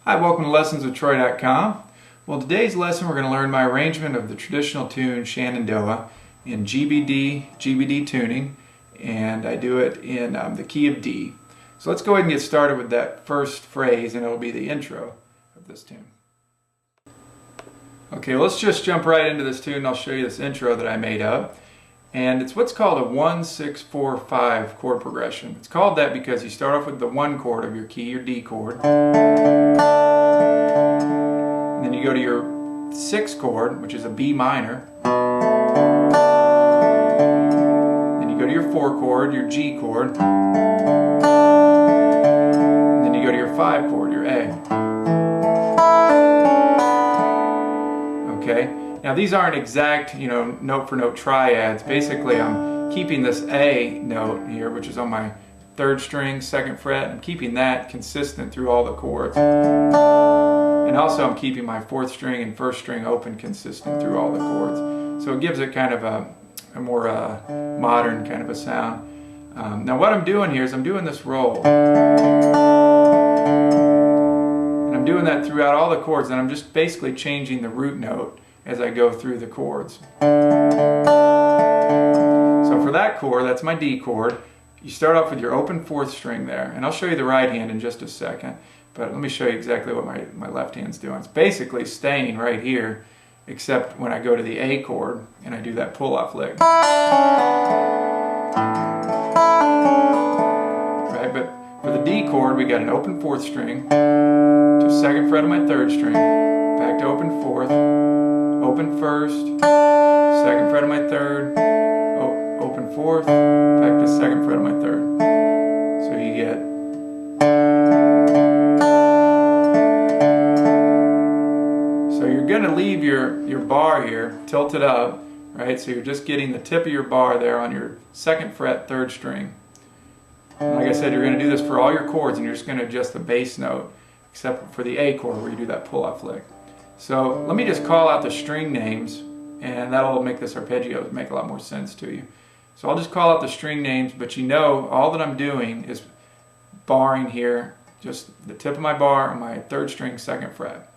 Hi, welcome to lessonswithtroy.com. Well, today's lesson we're going to learn my arrangement of the traditional tune Shenandoah in GBD tuning, and I do it in the key of D. So let's go ahead and get started with that first phrase, and it'll be the intro of this tune. Okay, let's just jump right into this tune and I'll show you this intro that I made up. And it's what's called a 1-6-4-5 chord progression. It's called that because you start off with the 1 chord of your key, your D chord. And then you go to your 6th chord, which is a B minor. Then you go to your 4 chord, your G chord. And then you go to your 5 chord, your A. Okay? Now these aren't exact, note for note triads. Basically I'm keeping this A note here, which is on my 3rd string, 2nd fret. I'm keeping that consistent through all the chords. And also I'm keeping my 4th string and 1st string open consistent through all the chords. So it gives it kind of a more modern kind of a sound. Now what I'm doing here is I'm doing this roll. And I'm doing that throughout all the chords, and I'm just basically changing the root note as I go through the chords. So for that chord, that's my D chord, you start off with your open 4th string there, and I'll show you the right hand in just a second, but let me show you exactly what my left hand's doing. It's basically staying right here, except when I go to the A chord and I do that pull-off lick. Right, but for the D chord, we got an open 4th string, to 2nd fret of my 3rd string, back to open 4th, open 1st, 2nd fret of my 3rd, open 4th, back to 2nd fret of my 3rd. So you get going to leave your bar here tilted up, right? So you're just getting the tip of your bar there on your 2nd fret, 3rd string. And like I said, you're going to do this for all your chords, and you're just going to adjust the bass note, except for the A chord where you do that pull-off lick. So let me just call out the string names, and that'll make this arpeggio make a lot more sense to you. So I'll just call out the string names, but all that I'm doing is barring here, just the tip of my bar on my 3rd string, 2nd fret.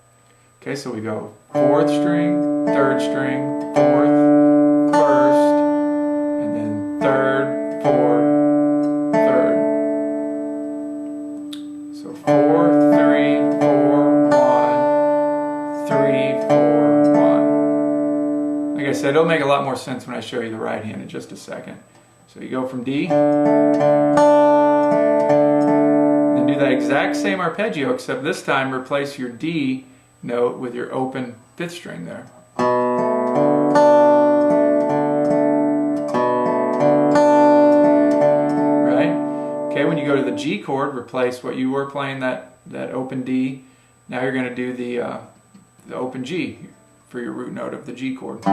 Okay, so we go 4th string, 3rd string, 4th, 1st, and then 3rd, 4th, 3rd. So 4, 3, 4, 1, 3, 4, 1. Like I said, it'll make a lot more sense when I show you the right hand in just a second. So you go from D, and do that exact same arpeggio, except this time replace your D note with your open 5th string there. Right? Okay, when you go to the G chord, replace what you were playing, that open D. Now you're going to do the open G for your root note of the G chord.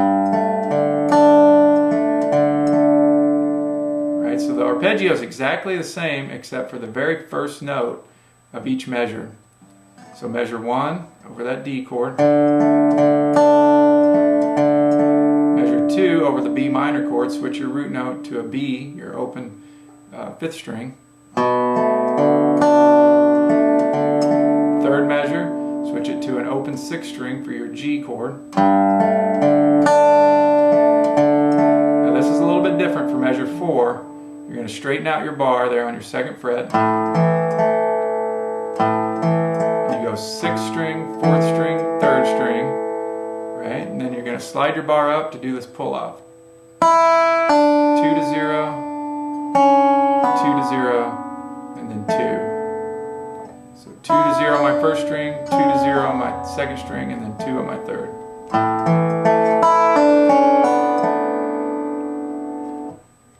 Right? So the arpeggio is exactly the same except for the very first note of each measure. So measure 1 over that D chord. Measure 2 over the B minor chord. Switch your root note to a B, your open 5th string. 3rd measure, switch it to an open 6th string for your G chord. Now this is a little bit different for measure 4. You're going to straighten out your bar there on your 2nd fret. 6th string, 4th string, 3rd string, right? And then you're going to slide your bar up to do this pull-off. 2 to 0, 2 to 0, and then 2. So 2 to 0 on my 1st string, 2 to 0 on my 2nd string, and then 2 on my 3rd.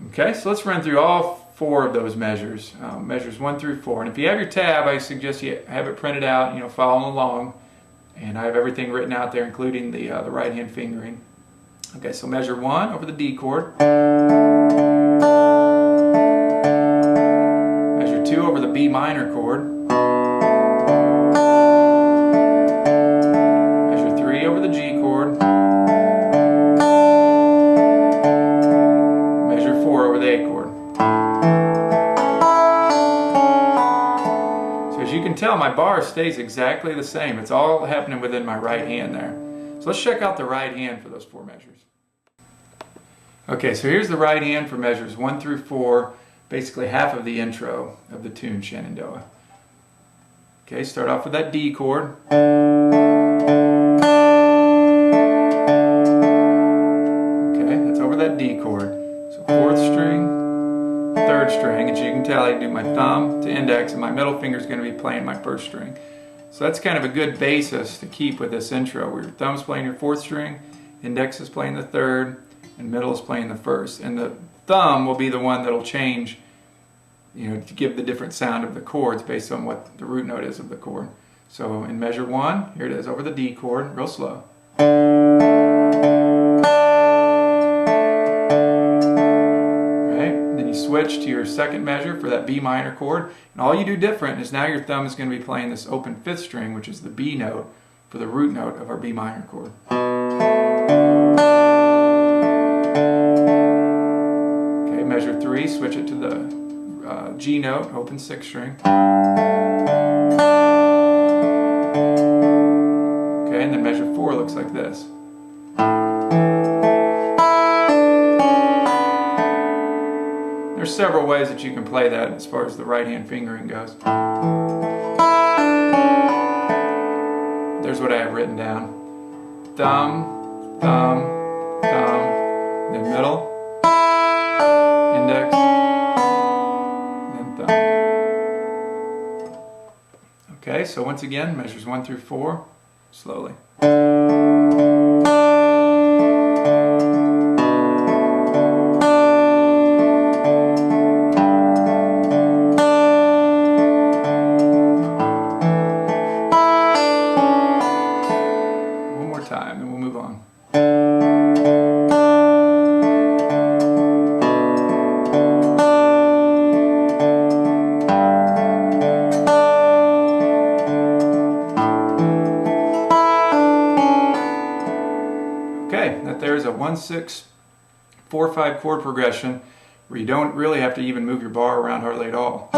Okay, so let's run through all 4 of those measures, measures 1 through 4. And if you have your tab, I suggest you have it printed out, following along. And I have everything written out there, including the right hand fingering. Okay, so measure 1 over the D chord. Measure 2 over the B minor chord. Measure 3 over the G chord. Measure 4 over the A chord. So as you can tell, my bar stays exactly the same. It's all happening within my right hand there. So let's check out the right hand for those 4 measures. Okay, so here's the right hand for measures 1 through 4, basically half of the intro of the tune Shenandoah. Okay, start off with that D chord. Okay, that's over that D chord. So 4th string, 3rd string. As you can tell, I do my thumb to index, and my middle finger is going to be playing my 1st string. So that's kind of a good basis to keep with this intro, where your thumb's playing your 4th string, index is playing the 3rd, and middle is playing the 1st. And the thumb will be the one that'll change, to give the different sound of the chords based on what the root note is of the chord. So in measure 1, here it is, over the D chord, real slow. Right? And then you switch to your 2nd measure for that B minor chord. And all you do different is now your thumb is going to be playing this open 5th string, which is the B note for the root note of our B minor chord. Measure 3, switch it to the G note, open 6th string. Okay, and then measure 4 looks like this. There's several ways that you can play that as far as the right hand fingering goes. There's what I have written down. Thumb, thumb, thumb, then middle, index, then thumb. Okay, so once again, measures 1 through 4, slowly. One more time, then we'll move on. There's a 1-6-4-5 chord progression where you don't really have to even move your bar around hardly at all.